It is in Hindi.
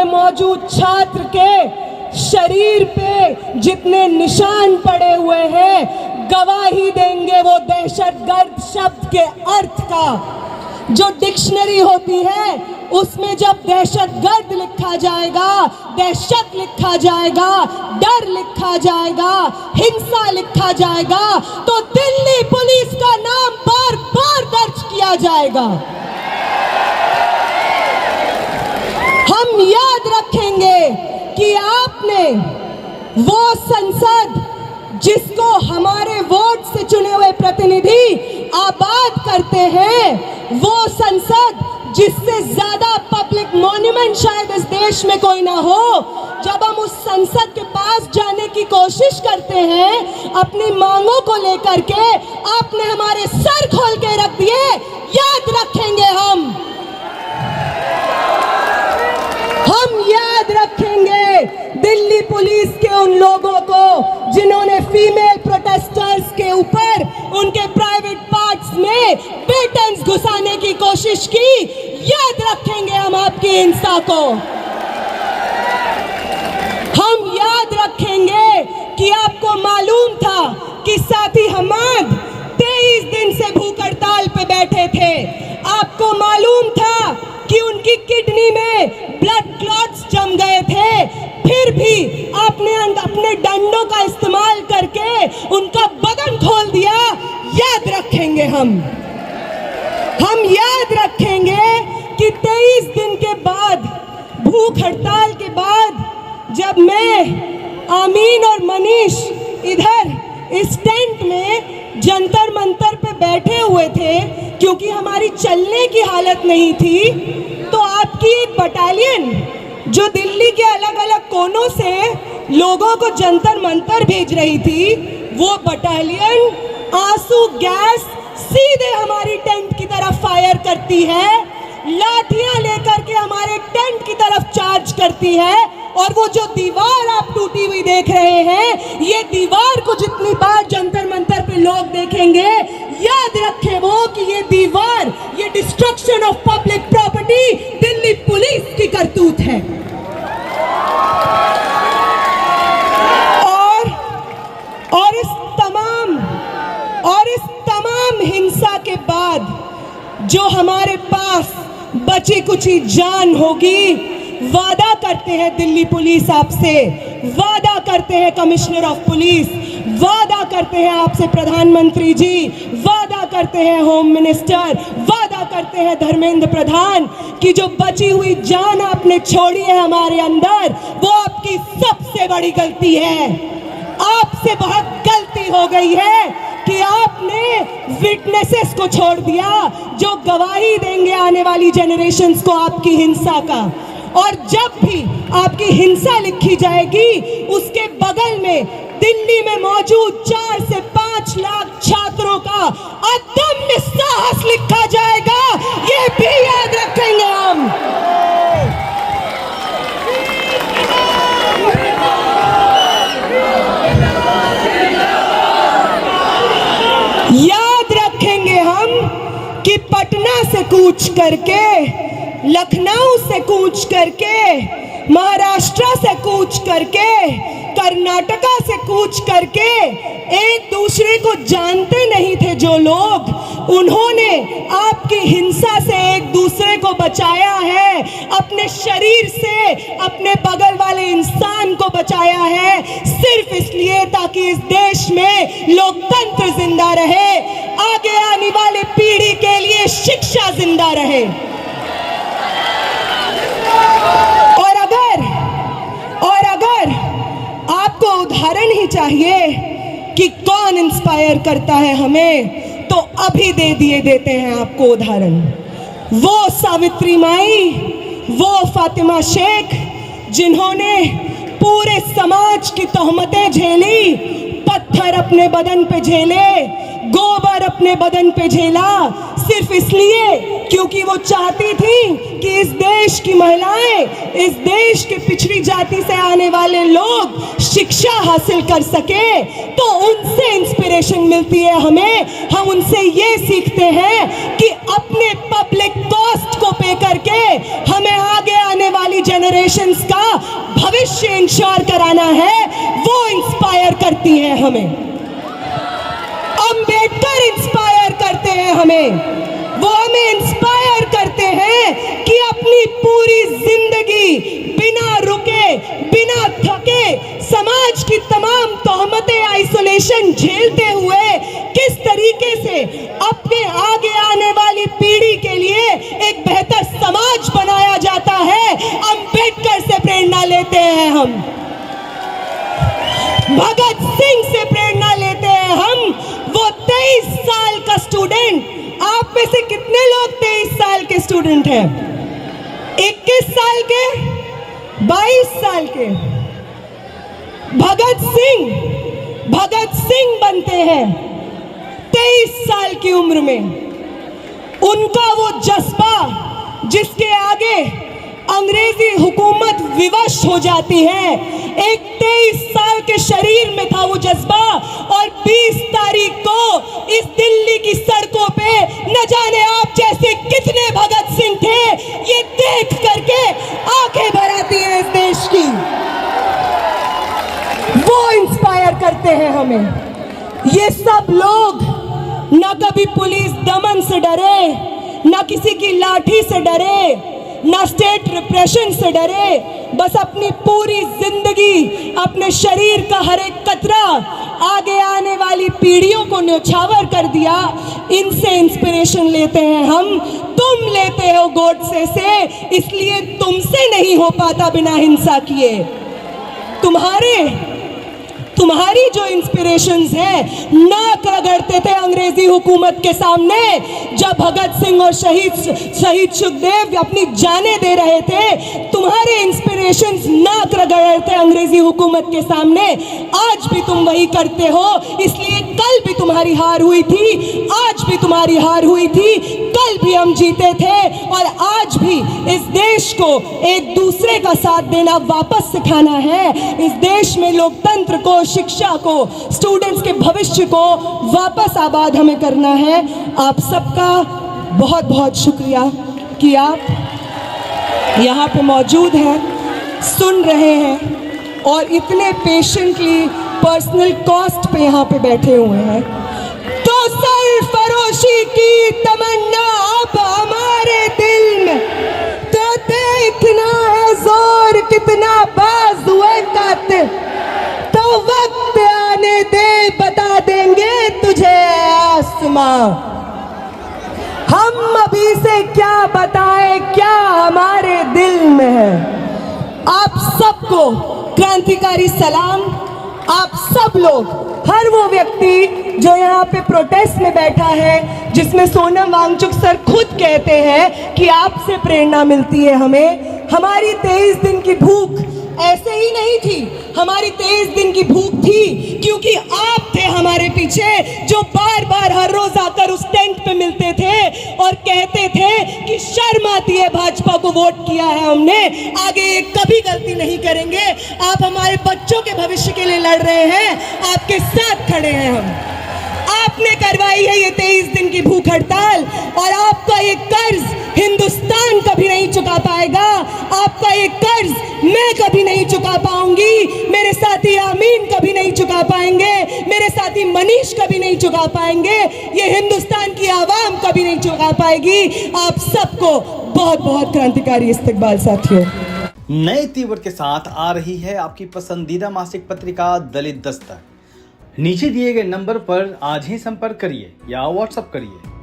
मौजूद छात्र के शरीर पे जितने निशान पड़े हुए हैं, गवाही देंगे वो दहशतगर्द शब्द के अर्थ का। जो डिक्शनरी होती है उसमें जब दहशतगर्द लिखा जाएगा, दहशत लिखा जाएगा, डर लिखा जाएगा, हिंसा लिखा जाएगा, तो दिल्ली पुलिस का नाम बार बार दर्ज किया जाएगा। हम याद रखेंगे कि आपने वो संसद जिसको हमारे वोट से चुने हुए प्रतिनिधि आबाद करते हैं, वो संसद जिससे ज्यादा पब्लिक मॉन्यूमेंट शायद इस देश में कोई ना हो, जब हम उस संसद के पास जाने की कोशिश करते हैं अपनी मांगों को लेकर के, आपने हमारे सर खोल के रख दिए। याद रखेंगे हम याद रखेंगे दिल्ली पुलिस के उन लोगों को जिन्होंने फीमेल प्रोटेस्टर्स के ऊपर उनके प्राइवेट पार्ट्स में बेटन्स घुसाने की कोशिश की। याद रखेंगे हम आपकी हिंसा को। हम याद रखेंगे कि आपको मालूम था कि साथी हमाद 23 दिन से भूख हड़ताल पे बैठे थे। आपको मालूम था कि उनकी किडनी में ब्लड क्लॉट्स जम गए थे, फिर भी आपने अपने डंडों का इस्तेमाल करके उनका बदन खोल दिया। याद रखेंगे हम याद रखेंगे कि 23 दिन के बाद, भूख हड़ताल के बाद, जब मैं, आमीन और मनीष इधर इस टेंट में जंतर मंतर पे बैठे हुए थे क्योंकि हमारी चलने की हालत नहीं थी, तो आपकी एक बटालियन जो दिल्ली के अलग अलग कोनों से लोगों को जंतर मंतर भेज रही थी, वो बटालियन आंसू गैस सीधे हमारी टेंट की तरफ फायर करती है, लाठियां लेकर के हमारे टेंट की तरफ चार्ज करती है। और वो जो दीवार आप टूटी हुई देख रहे हैं, ये दीवार को जितनी बार जंतर मंतर पे लोग देखेंगे, याद रखें वो कि ये दीवार, ये destruction of public property Delhi police की करतूत है। और इस तमाम हिंसा के बाद जो हमारे पास बची कुची जान होगी, वादा करते हैं दिल्ली पुलिस आपसे, वादा करते हैं कमिश्नर ऑफ पुलिस, वादा करते हैं आपसे प्रधानमंत्री जी, वादा करते हैं होम मिनिस्टर, वादा करते हैं धर्मेंद्र प्रधान कि जो बची हुई जान आपने छोड़ी है हमारे अंदर, वो आपकी सबसे बड़ी गलती है। आपसे बहुत गलती हो गई है कि आपने विटनेसेस को छोड़ दिया जो गवाही देंगे आने वाली जनरेशन्स को आपकी हिंसा का। और जब भी आपकी हिंसा लिखी जाएगी, उसके बगल में दिल्ली में मौजूद 4 से 5 लाख छात्रों का अदम्य साहस लिखा जाएगा। ये भी याद रखेंगे हम। याद रखेंगे हम कि पटना से कूच करके, लखनऊ से कूच करके, महाराष्ट्र से कूच करके, कर्नाटका से कूच करके एक दूसरे को जानते नहीं थे जो लोग, उन्होंने आपकी हिंसा से एक दूसरे को बचाया है, अपने शरीर से अपने बगल वाले इंसान को बचाया है, सिर्फ इसलिए ताकि इस देश में लोकतंत्र जिंदा रहे, आगे आने वाली पीढ़ी के लिए शिक्षा जिंदा रहे। और अगर आपको उदाहरण ही चाहिए कि कौन इंस्पायर करता है हमें, तो अभी देते हैं आपको उदाहरण। वो सावित्री माई, वो फातिमा शेख जिन्होंने पूरे समाज की तोहमतें झेली, पत्थर अपने बदन पे झेले, गोबर अपने बदन पे झेला, सिर्फ इसलिए क्योंकि वो चाहती थी कि इस देश की महिलाएं, इस देश के पिछड़ी जाति से आने वाले लोग शिक्षा हासिल कर सके। तो उनसे इंस्पिरेशन मिलती है हमें। हम उनसे ये सीखते हैं कि अपने पब्लिक कॉस्ट को पे करके हमें आगे आने वाली जनरेशंस हमें, अंबेडकर इंस्पायर करते हैं हमें। वो हमें इंस्पायर करते हैं कि अपनी पूरी जिंदगी बिना रुके, बिना थके, समाज की तमाम तोहमतें, आइसोलेशन झेलते हुए किस तरीके से अपने आगे आने वाली पीढ़ी के लिए एक बेहतर समाज बनाया जाता है, अंबेडकर से प्रेरणा लेते हैं हम, भगत सिंह से प्रेरणा लेते हैं हम। वो 23 साल का स्टूडेंट, आप में से कितने लोग 23 साल के स्टूडेंट हैं? 21 साल के, 22 साल के? भगत सिंह बनते हैं 23 साल की उम्र में। उनका वो जज्बा जिसके आगे अंग्रेजी हुकूमत विवश हो जाती है, एक 23 साल के शरीर में था वो जज्बा। और 20 तारीख को इस दिल्ली की सड़कों पे न जाने आप जैसे कितने भगत सिंह थे, ये देख करके आंखें भर आती हैं इस देश की। वो इंस्पायर करते हैं हमें। ये सब लोग ना कभी पुलिस दमन से डरे, ना किसी की लाठी से डरे, ना स्टेट रिप्रेशन से डरे, बस अपनी पूरी जिंदगी, अपने शरीर का हर एक कतरा आगे आने वाली पीढ़ियों को न्यौछावर कर दिया। इनसे इंस्पिरेशन लेते हैं हम। तुम लेते हो गोडसे से, इसलिए तुमसे नहीं हो पाता बिना हिंसा किए। तुम्हारी जो इंस्पिरेशंस हैं, नाक रगड़ते थे अंग्रेजी हुकूमत के सामने जब भगत सिंह और शहीद सुखदेव अपनी जानें दे रहे थे। तुम्हारे इंस्पिरेशंस नाक रगड़ रहे थे अंग्रेजी हुकूमत के सामने। आज भी तुम वही करते हो, इसलिए कल भी तुम्हारी हार हुई थी, आज भी तुम्हारी हार हुई थी, कल भी हम जीते थे। और आज भी इस देश को एक दूसरे का साथ देना वापस सिखाना है। इस देश में लोकतंत्र को, शिक्षा को, स्टूडेंट्स के भविष्य को वापस आबाद हमें करना है। आप सबका बहुत बहुत शुक्रिया कि आप यहाँ पे मौजूद हैं, सुन रहे हैं और इतने पेशेंटली पर्सनल कॉस्ट पे यहाँ पे बैठे हुए हैं। तो सरफरोशी की तमन्ना अब हमारे दिल में, तो देखना है जोर कितना बाजुए कातिल, तो वक्त आने दे बता देंगे तुझे आसमां। हम अभी से क्या बताएं, क्या हमारे दिल में है। आप सबको क्रांतिकारी सलाम। आप सब लोग, हर वो व्यक्ति जो यहाँ पे प्रोटेस्ट में बैठा है, जिसमें सोनम वांगचुक सर खुद कहते हैं कि आपसे प्रेरणा मिलती है हमें। हमारी 23 दिन की भूख ऐसे ही नहीं थी, हमारी 23 दिन की भूख थी क्योंकि आप थे हमारे पीछे, जो बार बार हर रोज आकर उस टेंट पे मिलते थे और कहते थे कि शर्म आती है, भाजपा को वोट किया है हमने, आगे ये कभी गलती नहीं करेंगे। आप हमारे बच्चों के भविष्य के लिए लड़ रहे हैं, आपके साथ खड़े हैं हम। आपने करवाई है ये 23 दिन की भूख हड़ताल, और आपका ये कर्ज हिंदुस्तान कभी नहीं चुका पाएगा। आपका ये कर्ज मैं कभी नहीं चुका पाऊंगी, मेरे साथी आमीन कभी नहीं चुका पाएंगे, मेरे साथी मनीष कभी नहीं चुका पाएंगे, ये हिंदुस्तान की आवाम कभी नहीं चुका पाएगी। आप सबको बहुत बहुत क्रांतिकारी इस्तकबाल साथियों। नए तीवर के साथ आ रही है आपकी पसंदीदा मासिक पत्रिका दलित दस्तक। नीचे दिए गए नंबर पर आज ही संपर्क करिए या व्हाट्सएप करिए।